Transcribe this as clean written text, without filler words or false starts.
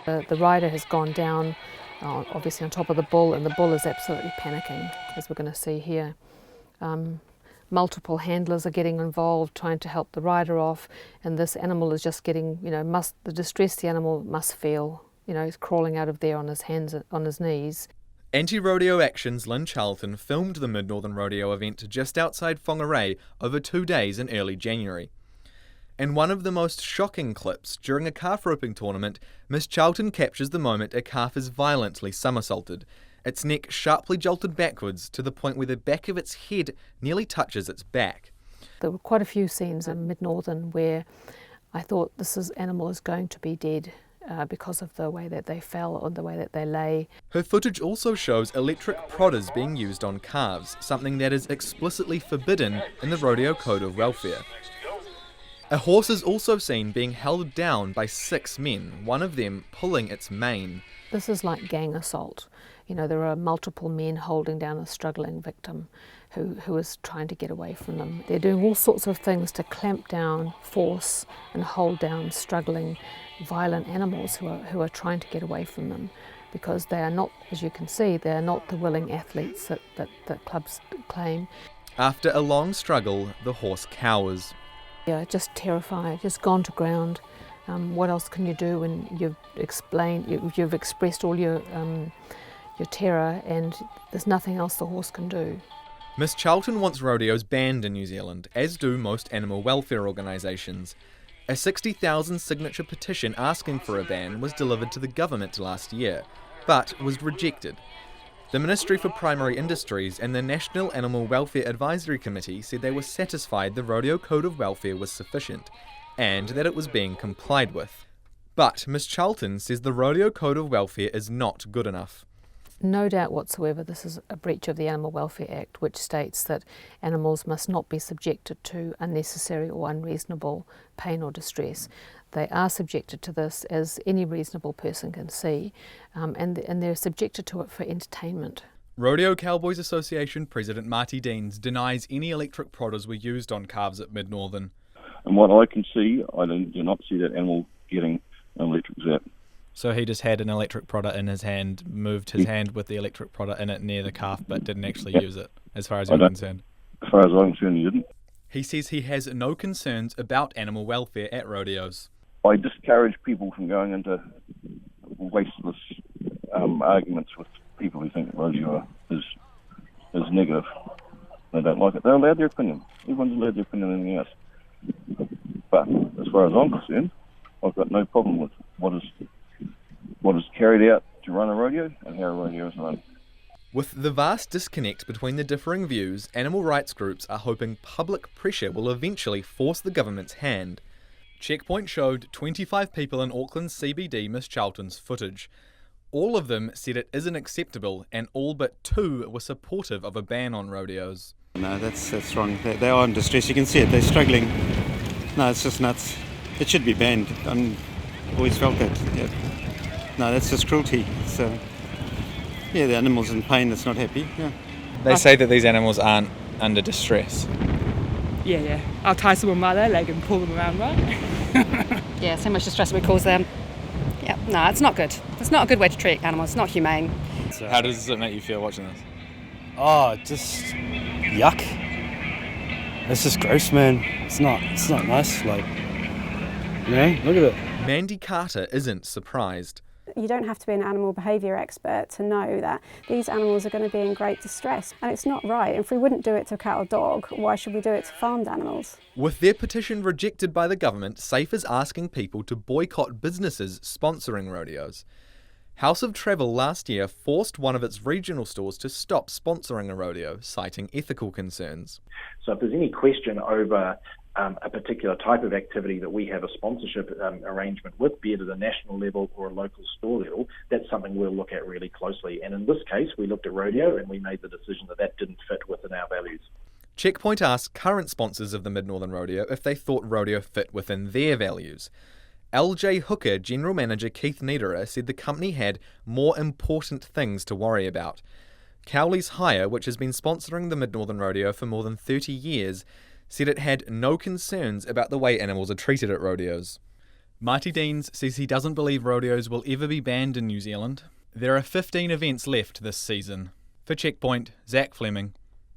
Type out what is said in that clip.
The rider has gone down, obviously on top of the bull, and the bull is absolutely panicking, as we're going to see here. Multiple handlers are getting involved, trying to help the rider off, and this animal is just getting, the distress the animal must feel. He's crawling out of there on his hands, on his knees. Anti-Rodeo Action's Lynn Charlton filmed the Mid-Northern Rodeo event just outside Whangarei over 2 days in early January. In one of the most shocking clips, during a calf roping tournament, Miss Charlton captures the moment a calf is violently somersaulted, its neck sharply jolted backwards to the point where the back of its head nearly touches its back. There were quite a few scenes in Mid-Northern where I thought animal is going to be dead because of the way that they fell or the way that they lay. Her footage also shows electric prodders being used on calves, something that is explicitly forbidden in the Rodeo Code of Welfare. A horse is also seen being held down by 6 men, one of them pulling its mane. This is like gang assault. There are multiple men holding down a struggling victim who is trying to get away from them. They're doing all sorts of things to clamp down, force and hold down struggling, violent animals who are trying to get away from them, because they are not, as you can see, they are not the willing athletes that clubs claim. After a long struggle, the horse cowers. Yeah, just terrified, just gone to ground. What else can you do when you've expressed all your terror, and there's nothing else the horse can do? Miss Charlton wants rodeos banned in New Zealand, as do most animal welfare organisations. A 60,000 signature petition asking for a ban was delivered to the government last year, but was rejected. The Ministry for Primary Industries and the National Animal Welfare Advisory Committee said they were satisfied the Rodeo Code of Welfare was sufficient, and that it was being complied with. But Miss Charlton says the Rodeo Code of Welfare is not good enough. No doubt whatsoever this is a breach of the Animal Welfare Act, which states that animals must not be subjected to unnecessary or unreasonable pain or distress. They are subjected to this, as any reasonable person can see, and they're subjected to it for entertainment. Rodeo Cowboys Association President Marty Deans denies any electric prodders were used on calves at Mid-Northern. And what I can see, I do not see that animal getting an electric zap. So he just had an electric prodder in his hand, moved his hand with the electric prodder in it near the calf, but didn't actually use it, as far as you're concerned? As far as I'm concerned, he didn't. He says he has no concerns about animal welfare at rodeos. I discourage people from going into wasteless arguments with people who think rodeo is negative. They don't like it. They're allowed their opinion. Everyone's allowed their opinion on anything else. But as far as I'm concerned, I've got no problem with what is carried out to run a rodeo and how a rodeo is run. With the vast disconnect between the differing views, animal rights groups are hoping public pressure will eventually force the government's hand. Checkpoint showed 25 people in Auckland's CBD Miss Charlton's footage. All of them said it isn't acceptable, and all but 2 were supportive of a ban on rodeos. No, that's wrong. They are in distress. You can see it. They're struggling. No, it's just nuts. It should be banned. I've always felt that. Yeah. No, that's just cruelty. So, yeah, the animal's in pain. It's not happy. Yeah. They say that these animals aren't under distress. Yeah. I'll tie someone by their leg and pull them around, right? Yeah, so much distress we cause them. Yeah, no, it's not good. It's not a good way to treat animals. It's not humane. So how does it make you feel watching this? Oh, just yuck. It's just gross, man. It's not nice. Look at it. Mandy Carter isn't surprised. You don't have to be an animal behaviour expert to know that these animals are going to be in great distress, and it's not right. If we wouldn't do it to a cat or dog, why should we do it to farmed animals? With their petition rejected by the government, SAFE is asking people to boycott businesses sponsoring rodeos. House of Travel last year forced one of its regional stores to stop sponsoring a rodeo, citing ethical concerns. So if there's any question over a particular type of activity that we have a sponsorship arrangement with, be it at a national level or a local store level, that's something we'll look at really closely. And in this case, we looked at rodeo and we made the decision that didn't fit within our values. Checkpoint asked current sponsors of the Mid-Northern Rodeo if they thought rodeo fit within their values. LJ Hooker General Manager Keith Niederer said the company had more important things to worry about. Cowley's Hire, which has been sponsoring the Mid-Northern Rodeo for more than 30 years, said it had no concerns about the way animals are treated at rodeos. Marty Deans says he doesn't believe rodeos will ever be banned in New Zealand. There are 15 events left this season. For Checkpoint, Zach Fleming.